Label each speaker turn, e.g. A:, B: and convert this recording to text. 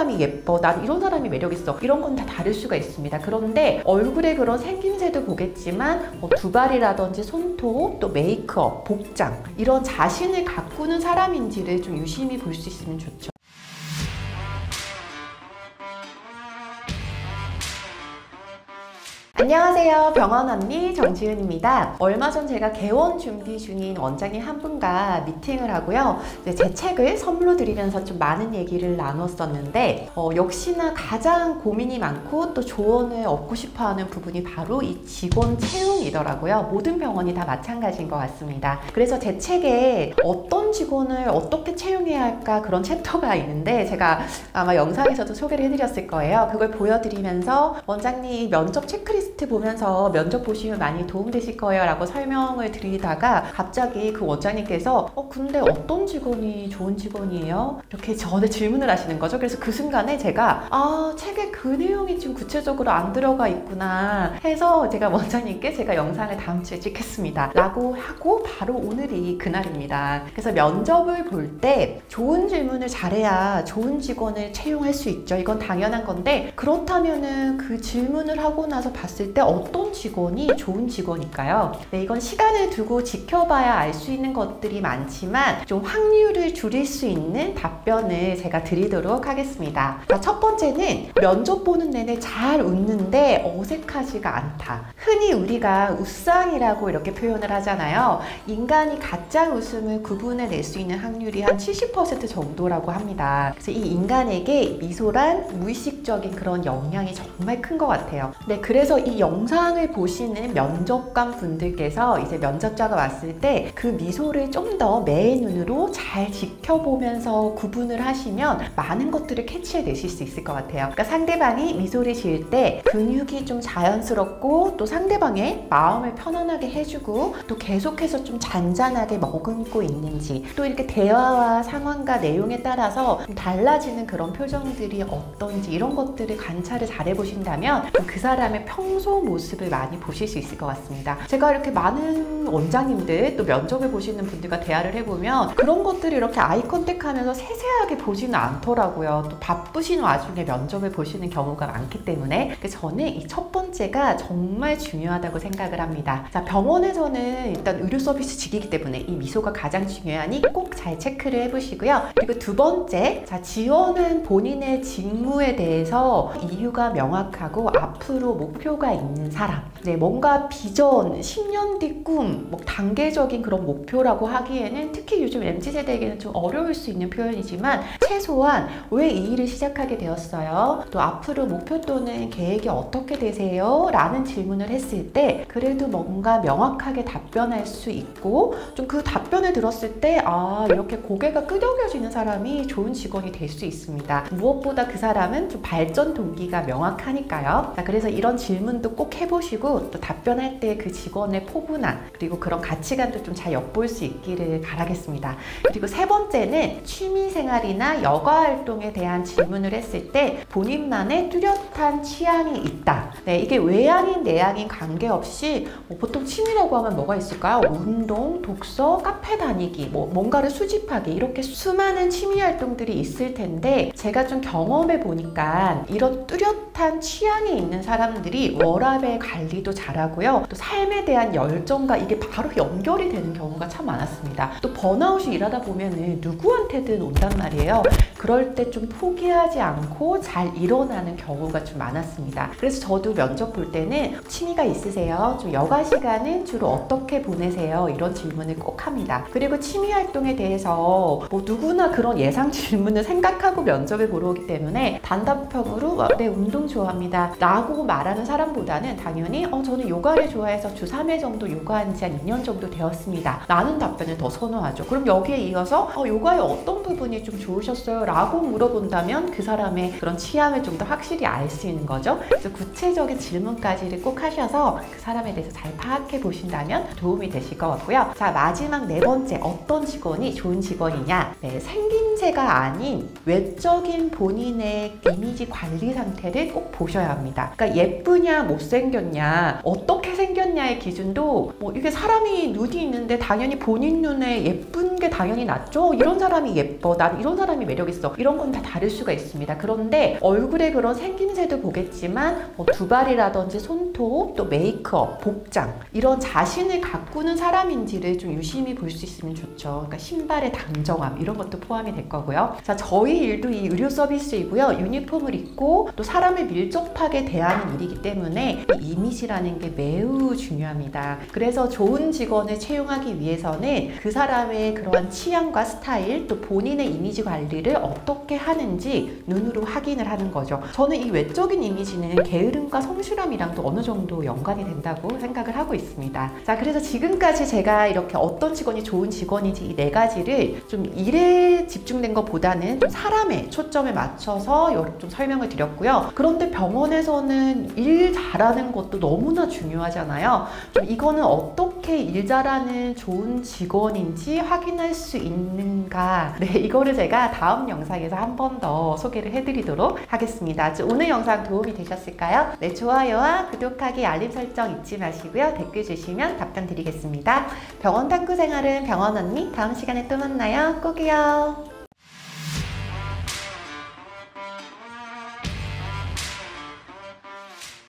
A: 사람이 예뻐, 난 이런 사람이 매력있어, 이런 건 다 다를 수가 있습니다. 그런데 얼굴의 그런 생김새도 보겠지만 두발이라든지 손톱, 또 메이크업, 복장, 이런 자신을 가꾸는 사람인지를 좀 유심히 볼 수 있으면 좋죠. 안녕하세요. 병원 언니 정지은입니다. 얼마 전 제가 개원 준비 중인 원장님 한 분과 미팅을 하고요. 제 책을 선물로 드리면서 좀 많은 얘기를 나눴었는데 역시나 가장 고민이 많고 또 조언을 얻고 싶어하는 부분이 바로 이 직원 채용이더라고요. 모든 병원이 다 마찬가지인 것 같습니다. 그래서 제 책에 어떤 직원을 어떻게 채용해야 할까 그런 챕터가 있는데 제가 아마 영상에서도 소개를 해드렸을 거예요. 그걸 보여드리면서 원장님 면접 체크리스트 보면서 면접 보시면 많이 도움되실 거예요 라고 설명을 드리다가 갑자기 그 원장님께서 근데 어떤 직원이 좋은 직원이에요? 이렇게 저한테 질문을 하시는 거죠. 그래서 그 순간에 제가 책에 그 내용이 좀 구체적으로 안 들어가 있구나 해서 제가 원장님께 제가 영상을 다음 주에 찍겠습니다 라고 하고 바로 오늘이 그날입니다. 그래서 면접을 볼 때 좋은 질문을 잘해야 좋은 직원을 채용할 수 있죠. 이건 당연한 건데 그렇다면은 그 질문을 하고 나서 봤을 때 어떤 직원이 좋은 직원일까요? 네, 이건 시간을 두고 지켜봐야 알 수 있는 것들이 많지만 좀 확률을 줄일 수 있는 답변을 제가 드리도록 하겠습니다. 자, 첫 번째는 면접 보는 내내 잘 웃는데 어색하지가 않다. 흔히 우리가 웃상이라고 이렇게 표현을 하잖아요. 인간이 가짜 웃음을 구분해낼 수 있는 확률이 한 70% 정도라고 합니다. 그래서 이 인간에게 미소란 무의식적인 그런 영향이 정말 큰 것 같아요. 네, 그래서 이 영상을 보시는 면접관 분들께서 이제 면접자가 왔을 때 그 미소를 좀 더 매의 눈으로 잘 지켜보면서 구분을 하시면 많은 것들을 캐치해내실 수 있을 것 같아요. 그러니까 상대방이 미소를 지을 때 근육이 좀 자연스럽고 또 상대방의 마음을 편안하게 해주고 또 계속해서 좀 잔잔하게 머금고 있는지 또 이렇게 대화와 상황과 내용에 따라서 좀 달라지는 그런 표정들이 어떤지 이런 것들을 관찰을 잘 해보신다면 그 사람의 평소 모습을 많이 보실 수 있을 것 같습니다. 제가 이렇게 많은 원장님들 또 면접을 보시는 분들과 대화를 해보면 그런 것들을 이렇게 아이 컨택하면서 세세하게 보지는 않더라고요. 또 바쁘신 와중에 면접을 보시는 경우가 많기 때문에 저는 이 첫 번째가 정말 중요하다고 생각을 합니다. 자, 병원에서는 일단 의료 서비스직이기 때문에 이 미소가 가장 중요하니 꼭 잘 체크를 해보시고요. 그리고 두 번째, 자, 지원은 본인의 직무에 대해서 이유가 명확하고 앞으로 목표가 있는 사람. 네, 뭔가 비전, 10년 뒤 꿈, 뭐 단계적인 그런 목표라고 하기에는 특히 요즘 MZ세대에게는 좀 어려울 수 있는 표현이지만 최소한 왜 이 일을 시작하게 되었어요? 또 앞으로 목표 또는 계획이 어떻게 되세요? 라는 질문을 했을 때 그래도 뭔가 명확하게 답변할 수 있고 좀 그 답변을 들었을 때 이렇게 고개가 끄덕여지는 사람이 좋은 직원이 될 수 있습니다. 무엇보다 그 사람은 좀 발전 동기가 명확하니까요. 자, 그래서 이런 질문도 꼭 해보시고 또 답변할 때 그 직원의 포부나 그리고 그런 가치관도 좀 잘 엿볼 수 있기를 바라겠습니다. 그리고 세 번째는 취미생활이나 여가활동에 대한 질문을 했을 때 본인만의 뚜렷한 취향이 있다. 네, 이게 외향인 내향인 관계없이 보통 취미라고 하면 뭐가 있을까요? 운동, 독서, 카페 다니기, 뭔가를 수집하기 이렇게 수많은 취미 활동들이 있을 텐데 제가 좀 경험해 보니까 이런 뚜렷한 취향이 있는 사람들이 워라밸 관리도 잘하고요. 또 삶에 대한 열정과 이게 바로 연결이 되는 경우가 참 많았습니다. 또 번아웃이 일하다 보면은 누구한테든 온단 말이에요. 그럴 때 좀 포기하지 않고 잘 일어나는 경우가 좀 많았습니다. 그래서 저도 면접 볼 때는 취미가 있으세요? 좀 여가 시간은 주로 어떻게 보내세요? 이런 질문을 꼭 합니다. 그리고 취미 활동에 대해서 누구나 그런 예상 질문을 생각하고 면접을 보러 오기 때문에 단답형으로 네, 운동 좋아합니다 라고 말하는 사람보다는 당연히 저는 요가를 좋아해서 주 3회 정도 요가한 지 한 2년 정도 되었습니다 라는 답변을 더 선호하죠. 그럼 여기에 이어서 요가의 어떤 부분이 좀 좋으셨어요? 라고 물어본다면 그 사람의 그런 취향을 좀 더 확실히 알 수 있는 거죠. 그래서 구체적인 질문까지를 꼭 하셔서 그 사람에 대해서 잘 파악해 보신다면 도움이 되실 것 같고요. 자, 마지막 네 번째, 어떤 직원이 좋은 직원이냐? 네, 생김새가 아닌 외적인 본인의 이미지 관리 상태를 꼭 보셔야 합니다. 그러니까 예쁘냐 못생겼냐 어떻게 생겼냐의 기준도 뭐 이게 사람이 눈이 있는데 당연히 본인 눈에 예쁜 게 당연히 낫죠. 이런 사람이 예뻐, 난 이런 사람이 매력있어, 이런 건 다 다를 수가 있습니다. 그런데 얼굴에 그런 생김새도 보겠지만 뭐 두발이라든지 손톱, 또 메이크업, 복장 이런 자신을 가꾸는 사람인지를 좀 유심히 볼 수 있으면 좋죠. 그러니까 신발의 당정함 이런 것도 포함이 될 거고요. 자, 저희 일도 이 의료 서비스이고요. 유니폼을 입고 또 사람을 밀접하게 대하는 일이기 때문에 이 이미지라는 게 매우 중요합니다. 그래서 좋은 직원을 채용하기 위해서는 그 사람의 그러한 취향과 스타일 또 본인의 이미지 관리를 어떻게 하는지 눈으로 확인을 하는 거죠. 저는 이 외적인 이미지는 게으름과 성실함이랑도 어느 정도 연관이 된다고 생각을 하고 있습니다. 자, 그래서 지금까지 제가 이렇게 어떤 직원이 좋은 직원인지 이 네 가지를 좀 일에 집중된 것보다는 좀 사람에 초점을 맞춰서 좀 설명을 드렸고요. 그런데 병원에서는 일 잘하는 것도 너무나 중요하잖아요. 좀 이거는 어떻게 일 잘하는 좋은 직원인지 확인할 수 있는가, 네, 이거를 제가 다음 영상에서 한 번 더 소개를 해드리도록 하겠습니다. 오늘 영상 도움이 되셨을까요? 네, 좋아요와 구독하기, 알림 설정 잊지 마시고요. 댓글 주시면 답변 드리겠습니다. 병원 탐구 생활은 병원 언니, 다음 시간에 또 만나요. 꼭이요.